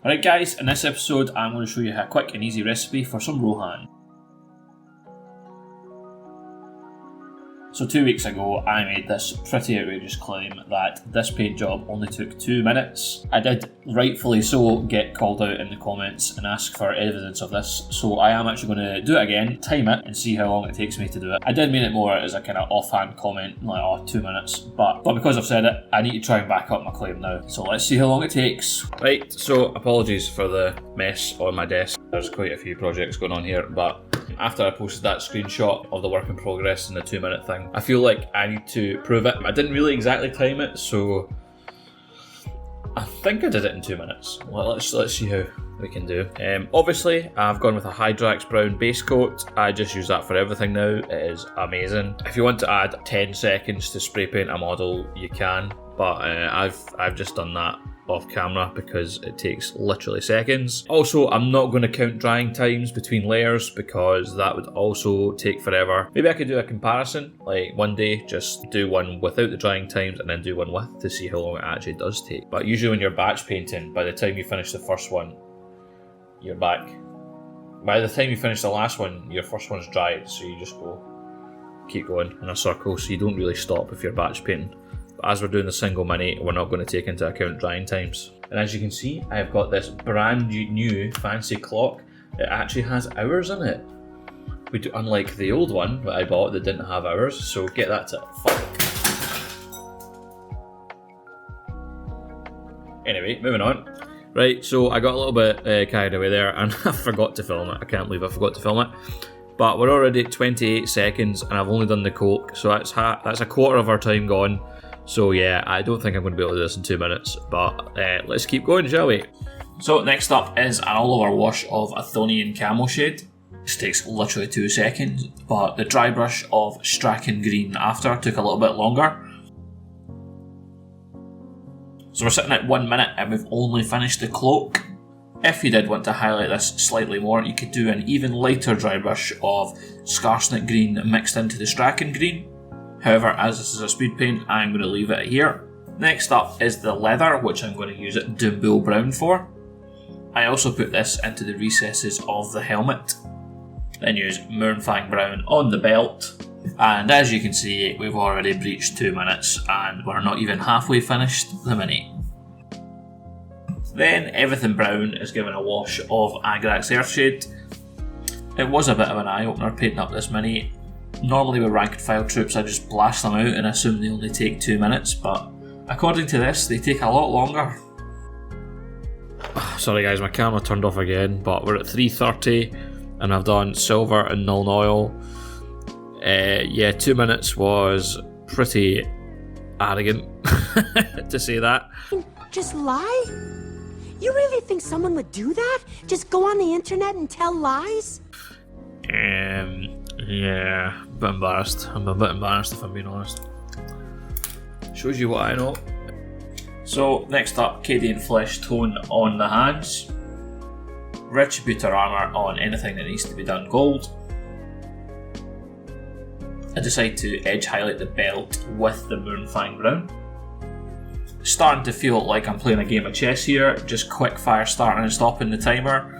Alright guys, in this episode I'm going to show you a quick and easy recipe for some Rohan. So 2 weeks ago I made this pretty outrageous claim that this paint job only took 2 minutes. I did rightfully so get called out in the comments and ask for evidence of this, so I am actually going to do it again, time it and see how long it takes me to do it. I did mean it more as a kind of offhand comment, like 2 minutes, but because I've said it, I need to try and back up my claim now. So let's see how long it takes. Right, so apologies for the mess on my desk. There's quite a few projects going on here, but after I posted that screenshot of the work in progress and the 2 minute thing, I feel like I need to prove it. I didn't really exactly time it, so I think I did it in 2 minutes. Well, let's see how we can do. Obviously, I've gone with a Hydrax brown base coat. I just use that for everything now. It is amazing. If you want to add 10 seconds to spray paint a model, you can, but I've just done that off camera because it takes literally seconds. Also, I'm not going to count drying times between layers because that would also take forever. Maybe I could do a comparison, like one day just do one without the drying times and then do one with to see how long it actually does take. But usually when you're batch painting, by the time you finish the first one, you're back. By the time you finish the last one, your first one's dried, so you just keep going in a circle, so you don't really stop if you're batch painting. But as we're doing the single mini, we're not going to take into account drying times. And as you can see, I've got this brand new fancy clock. It actually has hours in it. Unlike the old one that I bought that didn't have hours, so get that to fuck. Anyway, moving on. Right, so I got a little bit carried away there and I forgot to film it. I can't believe I forgot to film it. But we're already at 28 seconds and I've only done the coke, so that's a quarter of our time gone. So yeah, I don't think I'm going to be able to do this in 2 minutes, but let's keep going, shall we? So next up is an all-over wash of Athonian Camo Shade. This takes literally 2 seconds, but the dry brush of Strachan Green after took a little bit longer. So we're sitting at 1 minute and we've only finished the cloak. If you did want to highlight this slightly more, you could do an even lighter dry brush of Skarsnik Green mixed into the Strachan Green. However, as this is a speed paint, I'm going to leave it here. Next up is the leather, which I'm going to use Dumbo Brown for. I also put this into the recesses of the helmet. Then use Mournfang Brown on the belt. And as you can see, we've already breached 2 minutes and we're not even halfway finished the mini. Then Everything Brown is given a wash of Agrax Earthshade. It was a bit of an eye-opener painting up this mini. Normally with rank and file troops I just blast them out and assume they only take 2 minutes, but according to this they take a lot longer. Sorry guys, my camera turned off again, but we're at 3:30 and I've done silver and Nuln Oil. Yeah, 2 minutes was pretty arrogant to say that. Just lie? You really think someone would do that? Just go on the internet and tell lies? Yeah, a bit embarrassed. I'm a bit embarrassed if I'm being honest. Shows you what I know. So next up, Cadian Flesh Tone on the hands. Retributor Armour on anything that needs to be done gold. I decide to edge highlight the belt with the Mournfang Brown. Starting to feel like I'm playing a game of chess here, just quick fire starting and stopping the timer.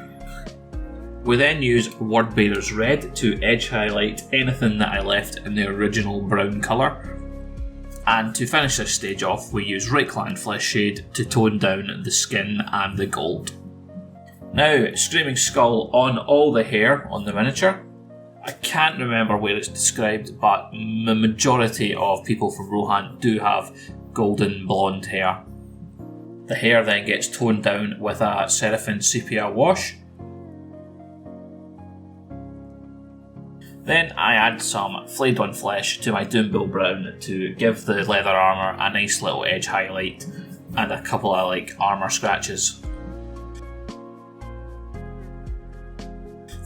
We then use Wordbearer's Red to edge highlight anything that I left in the original brown colour. And to finish this stage off, we use Reikland Flesh Shade to tone down the skin and the gold. Now, Screaming Skull on all the hair on the miniature. I can't remember where it's described, but the majority of people from Rohan do have golden blonde hair. The hair then gets toned down with a Seraphim Sepia wash. Then I add some Flayed One Flesh to my Dumbo Brown to give the leather armour a nice little edge highlight and a couple of armour scratches.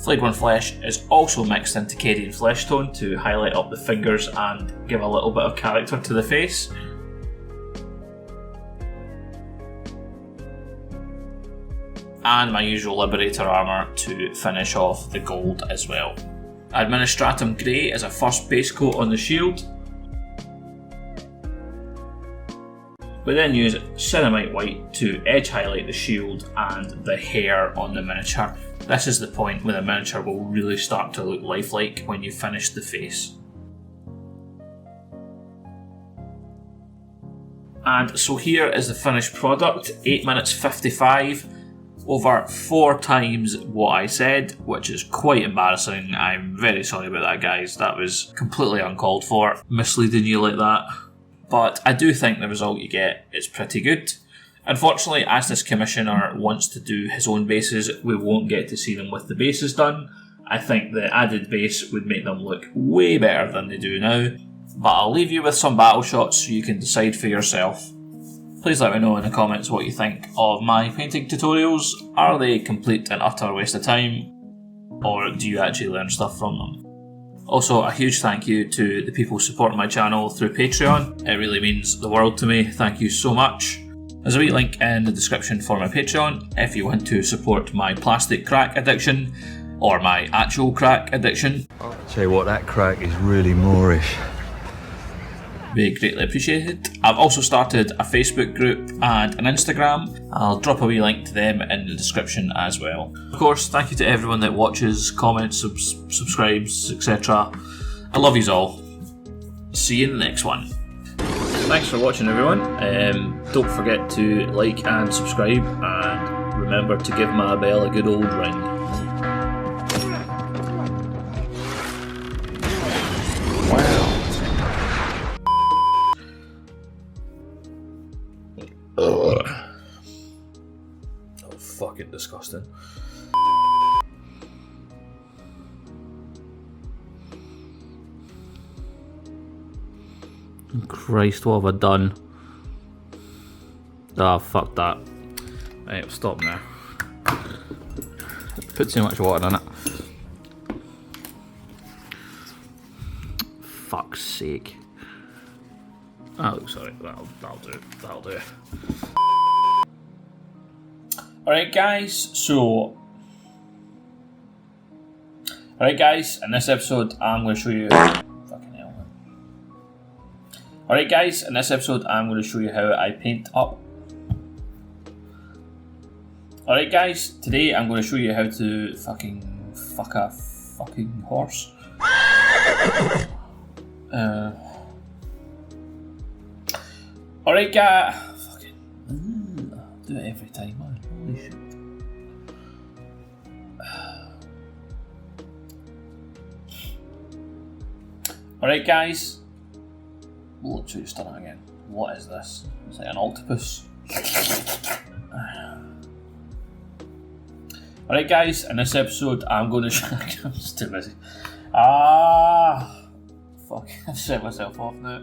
Flayed One Flesh is also mixed into Cadian Flesh Tone to highlight up the fingers and give a little bit of character to the face. And my usual Liberator armour to finish off the gold as well. Administratum Grey is a first base coat on the shield. We then use Cinnamite White to edge highlight the shield and the hair on the miniature. This is the point where the miniature will really start to look lifelike when you finish the face. And so here is the finished product, 8 minutes 55, over 4 times what I said, which is quite embarrassing. I'm very sorry about that, guys. That was completely uncalled for, misleading you like that. But I do think the result you get is pretty good. Unfortunately, as this commissioner wants to do his own bases, we won't get to see them with the bases done. I think the added base would make them look way better than they do now. But I'll leave you with some battle shots so you can decide for yourself. Please let me know in the comments what you think of my painting tutorials. Are they complete and utter waste of time? Or do you actually learn stuff from them? Also, a huge thank you to the people supporting my channel through Patreon. It really means the world to me. Thank you so much. There's a wee link in the description for my Patreon if you want to support my plastic crack addiction or my actual crack addiction. I'll tell you what, that crack is really Moorish. Be greatly appreciated. I've also started a Facebook group and an Instagram. I'll drop a wee link to them in the description as well. Of course, thank you to everyone that watches, comments, subscribes, etc. I love yous all. See you in the next one. Thanks for watching, everyone. Don't forget to like and subscribe, and remember to give my bell a good old ring. Oh, fucking disgusting. Christ, what have I done? Ah, fuck that. Right, stop now. Put too much water in it. Fuck's sake. Oh, sorry, that'll do. Alright guys, in this episode I'm going to show you... Fucking hell. Alright guys, in this episode I'm going to show you how I paint up. Alright guys, today I'm going to show you how to fucking fuck a fucking horse. Alright guys, fucking do it every time, man. Holy shit. Alright guys, let's start again. What is this? It's like an octopus. Alright guys, in this episode I'm going to I'm just too busy. Fuck, I've set myself off now.